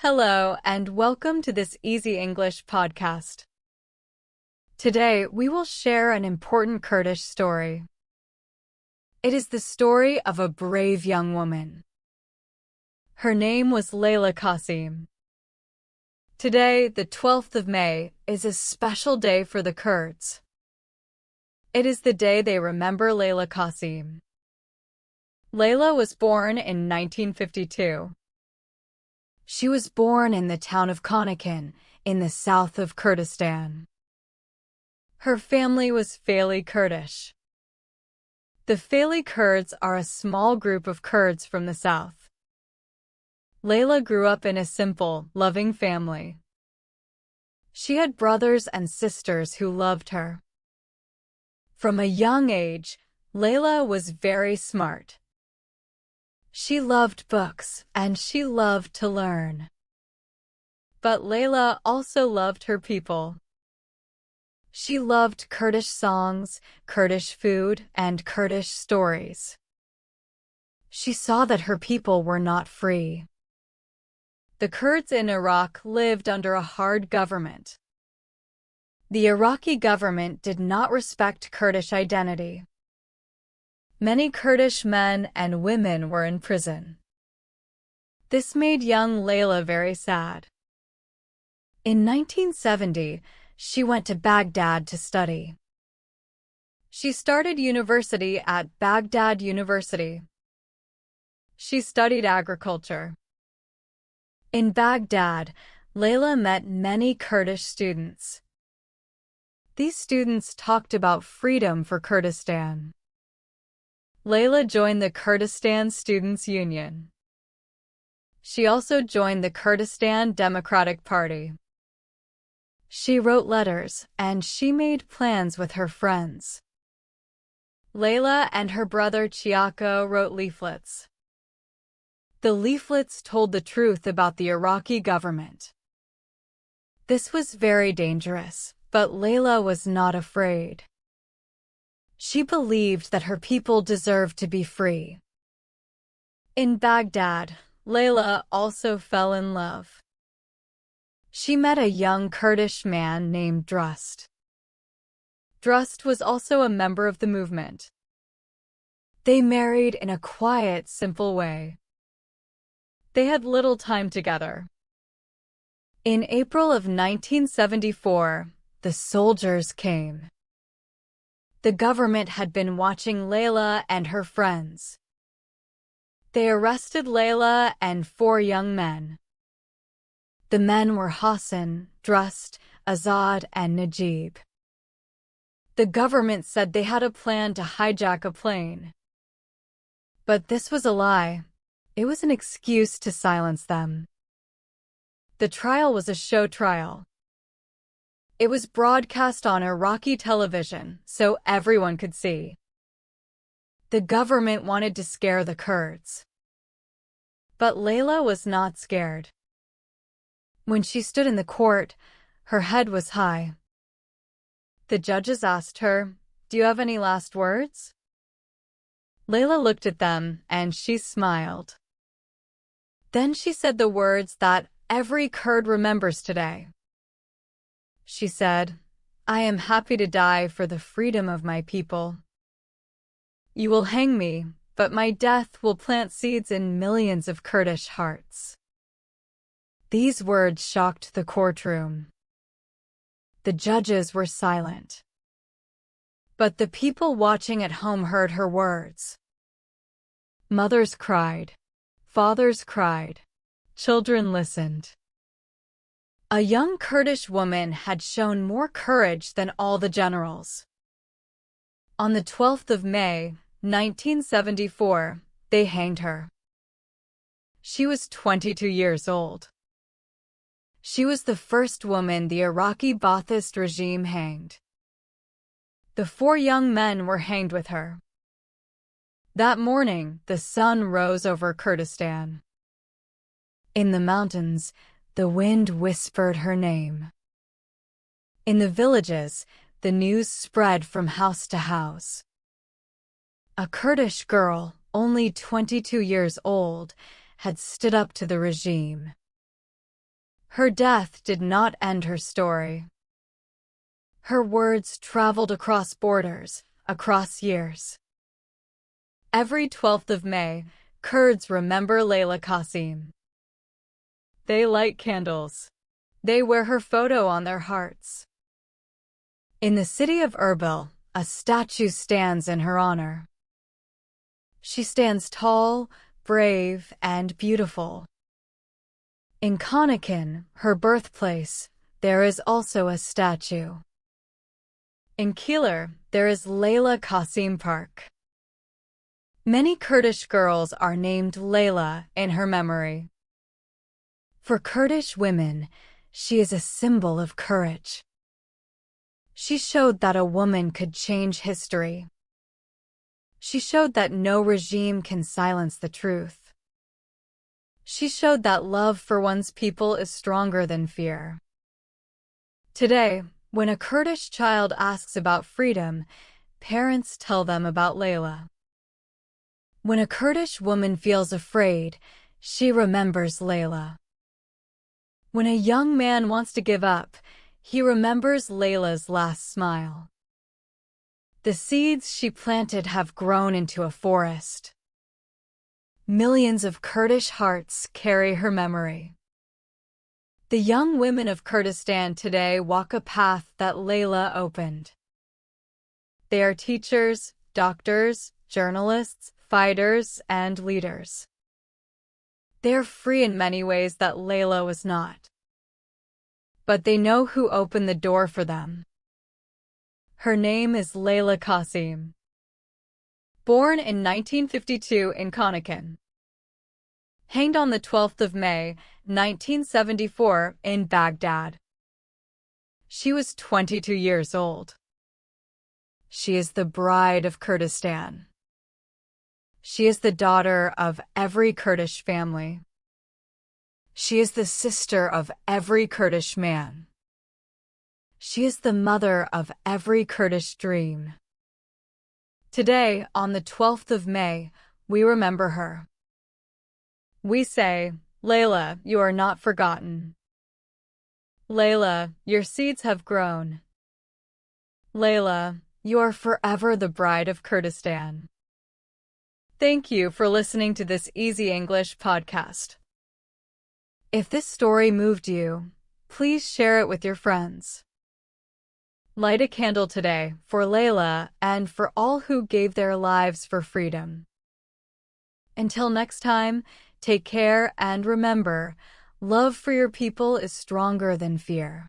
Hello, and welcome to this Easy English podcast. Today, we will share an important Kurdish story. It is the story of a brave young woman. Her name was Leyla Qasim. Today, the 12th of May, is a special day for the Kurds. It is the day they remember Leyla Qasim. Leyla was born in 1952. She was born in the town of Kurmancî, in the south of Kurdistan. Her family was Salî Kurdish. The Salî Kurds are a small group of Kurds from the south. Leyla grew up in a simple, loving family. She had brothers and sisters who loved her. From a young age, Leyla was very smart. She loved books, and she loved to learn. But Leyla also loved her people. She loved Kurdish songs, Kurdish food, and Kurdish stories. She saw that her people were not free. The Kurds in Iraq lived under a hard government. The Iraqi government did not respect Kurdish identity. Many Kurdish men and women were in prison. This made young Leyla very sad. In 1970, she went to Baghdad to study. She started university at Baghdad University. She studied agriculture. In Baghdad, Leyla met many Kurdish students. These students talked about freedom for Kurdistan. Leyla joined the Kurdistan Students' Union. She also joined the Kurdistan Democratic Party. She wrote letters, and she made plans with her friends. Leyla and her brother çîroka wrote leaflets. The leaflets told the truth about the Iraqi government. This was very dangerous, but Leyla was not afraid. She believed that her people deserved to be free. In Baghdad, Leyla also fell in love. She met a young Kurdish man named Drust. Drust was also a member of the movement. They married in a quiet, simple way. They had little time together. In April of 1974, the soldiers came. The government had been watching Leyla and her friends. They arrested Leyla and 4 young men. The men were Hêsan, Drust, Azad, and Najib. The government said they had a plan to hijack a plane. But this was a lie. It was an excuse to silence them. The trial was a show trial. It was broadcast on Iraqi television, so everyone could see. The government wanted to scare the Kurds. But Leyla was not scared. When she stood in the court, her head was high. The judges asked her, "Do you have any last words?" Leyla looked at them, and she smiled. Then she said the words that every Kurd remembers today. She said, "I am happy to die for the freedom of my people. You will hang me, but my death will plant seeds in millions of Kurdish hearts." These words shocked the courtroom. The judges were silent. But the people watching at home heard her words. Mothers cried. Fathers cried. Children listened. A young Kurdish woman had shown more courage than all the generals. On the 12th of May, 1974, they hanged her. She was 22 years old. She was the first woman the Iraqi Ba'athist regime hanged. The 4 young men were hanged with her. That morning, the sun rose over Kurdistan. In the mountains, the wind whispered her name. In the villages, the news spread from house to house. A Kurdish girl, only 22 years old, had stood up to the regime. Her death did not end her story. Her words traveled across borders, across years. Every 12th of May, Kurds remember Leyla Qasim. They light candles. They wear her photo on their hearts. In the city of Erbil, a statue stands in her honor. She stands tall, brave, and beautiful. In Kanakin, her birthplace, there is also a statue. In Kilir, there is Leyla Qasim Park. Many Kurdish girls are named Leyla in her memory. For Kurdish women, she is a symbol of courage. She showed that a woman could change history. She showed that no regime can silence the truth. She showed that love for one's people is stronger than fear. Today, when a Kurdish child asks about freedom, parents tell them about Leyla. When a Kurdish woman feels afraid, she remembers Leyla. When a young man wants to give up, he remembers Leyla's last smile. The seeds she planted have grown into a forest. Millions of Kurdish hearts carry her memory. The young women of Kurdistan today walk a path that Leyla opened. They are teachers, doctors, journalists, fighters, and leaders. They are free in many ways that Leyla was not. But they know who opened the door for them. Her name is Leyla Qasim. Born in 1952 in Kanakin. Hanged on the 12th of May, 1974 in Baghdad. She was 22 years old. She is the bride of Kurdistan. She is the daughter of every Kurdish family. She is the sister of every Kurdish man. She is the mother of every Kurdish dream. Today, on the 12th of May, we remember her. We say, Leyla, you are not forgotten. Leyla, your seeds have grown. Leyla, you are forever the bride of Kurdistan. Thank you for listening to this Easy English podcast. If this story moved you, please share it with your friends. Light a candle today for Leyla and for all who gave their lives for freedom. Until next time, take care and remember, love for your people is stronger than fear.